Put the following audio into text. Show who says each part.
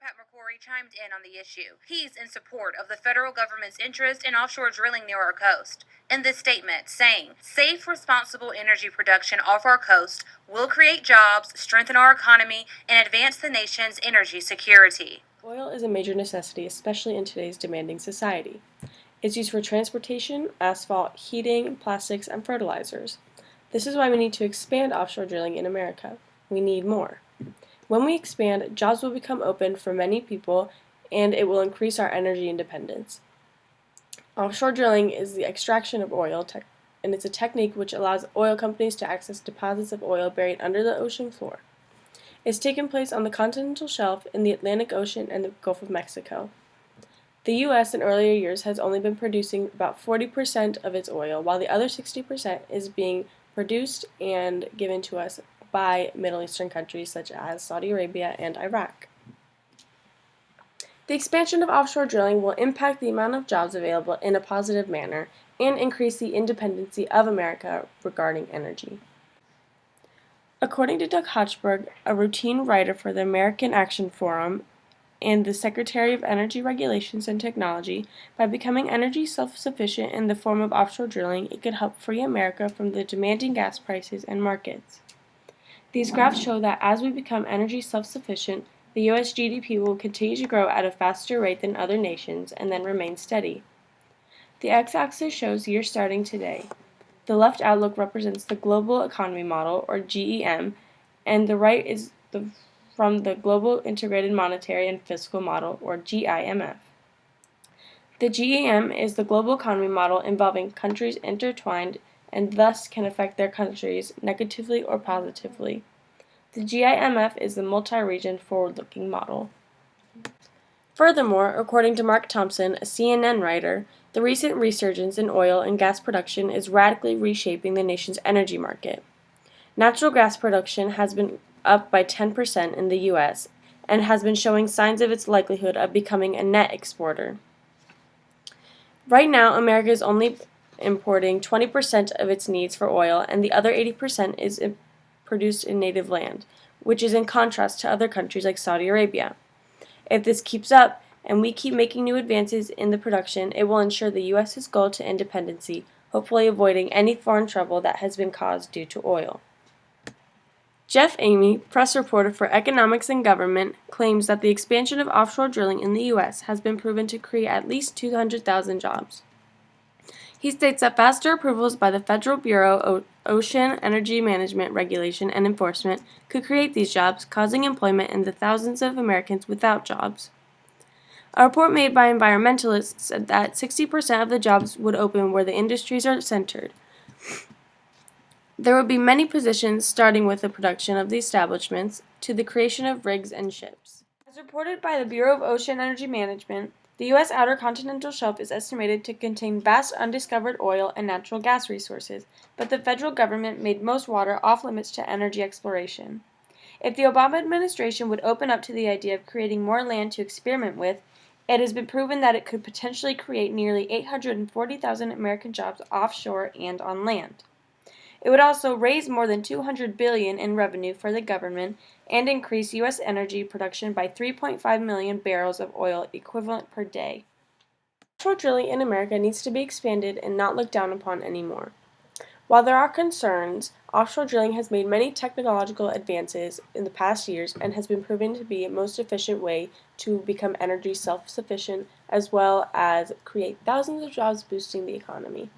Speaker 1: Pat McCrory chimed in on the issue. He's in support of the federal government's interest in offshore drilling near our coast. In this statement, saying, safe, responsible energy production off our coast will create jobs, strengthen our economy, and advance the nation's energy security.
Speaker 2: Oil is a major necessity, especially in today's demanding society. It's used for transportation, asphalt, heating, plastics, and fertilizers. This is why we need to expand offshore drilling in America. We need more. When we expand, jobs will become open for many people, and it will increase our energy independence. Offshore drilling is the extraction of oil, and it's a technique which allows oil companies to access deposits of oil buried under the ocean floor. It's taken place on the continental shelf in the Atlantic Ocean and the Gulf of Mexico. The U.S. in earlier years has only been producing about 40% of its oil, while the other 60% is being produced and given to us by Middle Eastern countries such as Saudi Arabia and Iraq. The expansion of offshore drilling will impact the amount of jobs available in a positive manner and increase the independency of America regarding energy. According to Doug Hochberg, a routine writer for the American Action Forum and the Secretary of Energy Regulations and Technology, by becoming energy self-sufficient in the form of offshore drilling, it could help free America from the demanding gas prices and markets. These graphs show that as we become energy self-sufficient, the U.S. GDP will continue to grow at a faster rate than other nations and then remain steady. The x-axis shows years starting today. The left outlook represents the Global Economy Model, or GEM, and the right is from the Global Integrated Monetary and Fiscal Model, or GIMF. The GEM is the global economy model involving countries intertwined and thus can affect their countries negatively or positively. The GIMF is the multi-region forward-looking model. Furthermore, according to Mark Thompson, a CNN writer, the recent resurgence in oil and gas production is radically reshaping the nation's energy market. Natural gas production has been up by 10% in the U.S. and has been showing signs of its likelihood of becoming a net exporter. Right now, America is only importing 20% of its needs for oil, and the other 80% is produced in native land, which is in contrast to other countries like Saudi Arabia. If this keeps up, and we keep making new advances in the production, it will ensure the U.S.'s goal to independency, hopefully avoiding any foreign trouble that has been caused due to oil. Jeff Amy, press reporter for Economics and Government, claims that the expansion of offshore drilling in the U.S. has been proven to create at least 200,000 jobs. He states that faster approvals by the Federal Bureau of Ocean Energy Management, Regulation, and Enforcement could create these jobs, causing employment in the thousands of Americans without jobs. A report made by environmentalists said that 60% of the jobs would open where the industries are centered. There would be many positions, starting with the production of the establishments to the creation of rigs and ships. As reported by the Bureau of Ocean Energy Management, the U.S. outer continental shelf is estimated to contain vast undiscovered oil and natural gas resources, but the federal government made most water off-limits to energy exploration. If the Obama administration would open up to the idea of creating more land to experiment with, it has been proven that it could potentially create nearly 840,000 American jobs offshore and on land. It would also raise more than $200 billion in revenue for the government and increase U.S. energy production by 3.5 million barrels of oil equivalent per day. Offshore drilling in America needs to be expanded and not looked down upon anymore. While there are concerns, offshore drilling has made many technological advances in the past years and has been proven to be the most efficient way to become energy self-sufficient as well as create thousands of jobs boosting the economy.